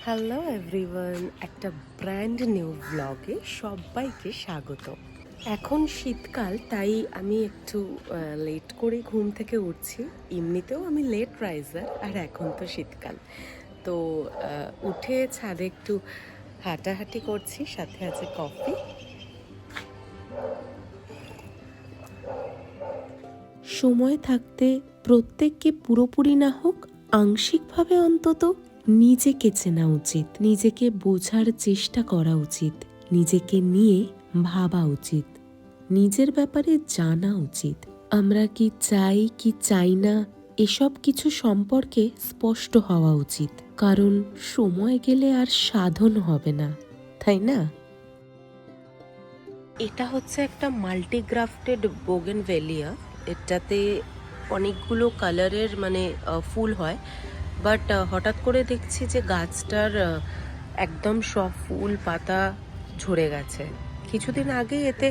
Hello everyone, একটা brand new ব্লগে সবাইকে স্বাগত। এখন শীতকাল, তাই আমি একটু লেট করে ঘুম থেকে উঠছি। এমনিতেও আমি লেট রাইজার, আর এখন তো শীতকাল, তো উঠে ছাদে একটু হাঁটাহাঁটি করছি, সাথে আছে কফি। সময় থাকতে প্রত্যেককে পুরোপুরি না হোক, আংশিকভাবে অন্তত নিজেকে চেনা উচিত, নিজেকে বোঝার চেষ্টা করা উচিত, নিজেকে নিয়ে ভাবা উচিত, নিজের ব্যাপারে জানা উচিত। আমরা কি চাই কি চাই না এসব কিছু সম্পর্কে স্পষ্ট হওয়া উচিত, কারণ সময় গেলে আর সাধন হবে না, তাই না? এটা হচ্ছে একটা মাল্টিগ্রাফটেড বোগেনভেলিয়া। এটাতে অনেকগুলো কালারের ফুল হয়, বাট হঠাৎ করে দেখছি যে গাছটার একদম সব ফুল পাতা ঝরে গেছে। কিছুদিন আগে এতে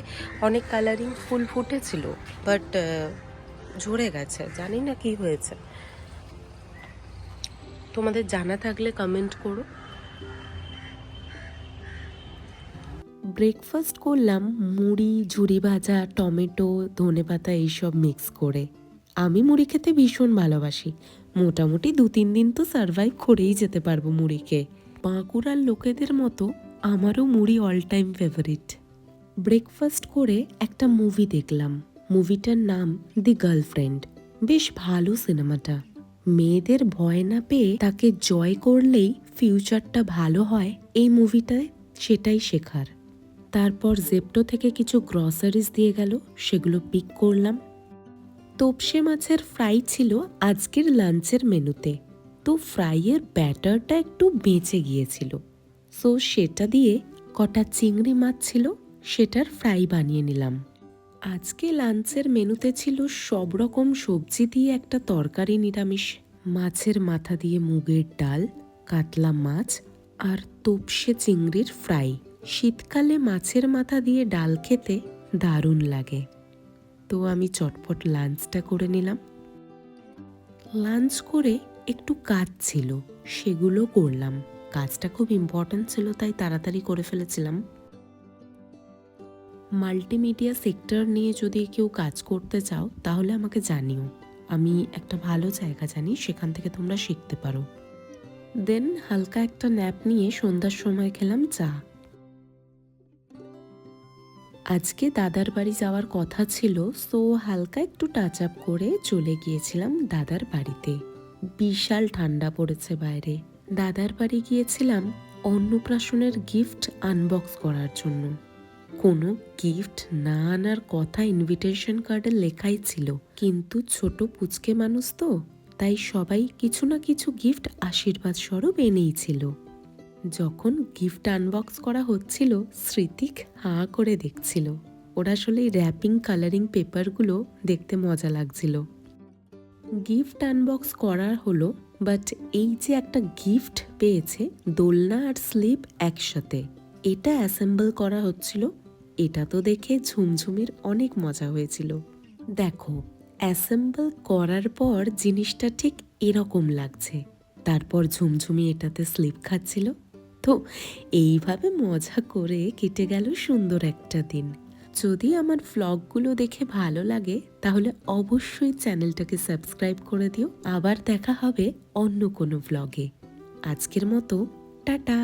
অনেক কালারিং ফুল ফুটেছিল, বাট ঝরে গেছে, জানি না কি হয়েছে। তোমাদের জানা থাকলে কমেন্ট করো। ব্রেকফাস্ট করলাম মুড়ি, ঝুরি ভাজা, টমেটো, ধনেপাতা এইসব মিক্স করে। আমি মুড়ি খেতে ভীষণ ভালোবাসি, মোটামুটি 2-3 দিন তো সার্ভাইভ করেই যেতে পারবো মুড়িকে। বাঁকুড়ার লোকেদের মতো আমারও মুড়ি অল টাইম ফেভারিট। ব্রেকফাস্ট করে একটা মুভি দেখলাম। মুভিটার নাম দি গার্লফ্রেন্ড। বেশ ভালো সিনেমাটা। মেয়েদের ভয় না পেয়ে তাকে জয় করলেই ফিউচারটা ভালো হয়, এই মুভিটায় সেটাই শেখার। তারপর জেপ্টো থেকে কিছু গ্রসারিজ দিয়ে গেল, সেগুলো পিক করলাম। তোপসে মাছের ফ্রাই ছিল আজকের লাঞ্চের মেনুতে, তো ফ্রাইয়ের ব্যাটারটা একটু বেঁচে গিয়েছিল, সো সেটা দিয়ে কটা চিংড়ি মাছ ছিল, সেটার ফ্রাই বানিয়ে নিলাম। আজকে লাঞ্চের মেনুতে ছিল সব রকম সবজি দিয়ে একটা তরকারি, নিরামিষ, মাছের মাথা দিয়ে মুগের ডাল, কাতলা মাছ আর তোপসে চিংড়ির ফ্রাই। শীতকালে মাছের মাথা দিয়ে ডাল খেতে দারুণ লাগে, তো আমি চটপট লাঞ্চটা করে নিলাম। লাঞ্চ করে একটু কাজ ছিল, সেগুলো করলাম। কাজটা খুব ইম্পর্ট্যান্ট ছিল, তাই তাড়াতাড়ি করে ফেলেছিলাম। মাল্টিমিডিয়া সেক্টর নিয়ে যদি কেউ কাজ করতে চাও তাহলে আমাকে জানিও, আমি একটা ভালো জায়গা জানি, সেখান থেকে তোমরা শিখতে পারো। দেন হালকা একটা ন্যাপ নিয়ে সন্ধ্যার সময় খেলাম চা। আজকে দাদার বাড়ি যাওয়ার কথা ছিল, সো হালকা একটু টাচ আপ করে চলে গিয়েছিলাম দাদার বাড়িতে। বিশাল ঠান্ডা পড়েছে বাইরে। দাদার বাড়ি গিয়েছিলাম অন্নপ্রাশনের গিফট আনবক্স করার জন্য। কোনো গিফট না আনার কথা ইনভিটেশন কার্ডে লেখাই ছিল, কিন্তু ছোট পুচকে মানুষ তো, তাই সবাই কিছু না কিছু গিফট আশীর্বাদ স্বরূপ এনেই ছিল। যখন গিফট আনবক্স করা হচ্ছিল, স্মৃতিক হাঁ করে দেখছিল। ওরা আসলে র্যাপিং কালারিং পেপারগুলো দেখতে মজা লাগছিল। গিফট আনবক্স করা হলো, বাট এই যে একটা গিফট পেয়েছে, দোলনা আর স্লিপ একসাথে, এটা অ্যাসেম্বল করা হচ্ছিল। এটা তো দেখে ঝুমঝুমির অনেক মজা হয়েছিল। দেখো, অ্যাসেম্বল করার পর জিনিসটা ঠিক এরকম লাগছে। তারপর ঝুমঝুমি এটাতে স্লিপ খাচ্ছিল, তো এইভাবে মজা করে কেটে গেল সুন্দর একটা দিন। যদি আমার ভ্লগগুলো দেখে ভালো লাগে তাহলে অবশ্যই চ্যানেলটাকে সাবস্ক্রাইব করে দিও। আবার দেখা হবে অন্য কোনো ভ্লগে। আজকের মতো টাটা।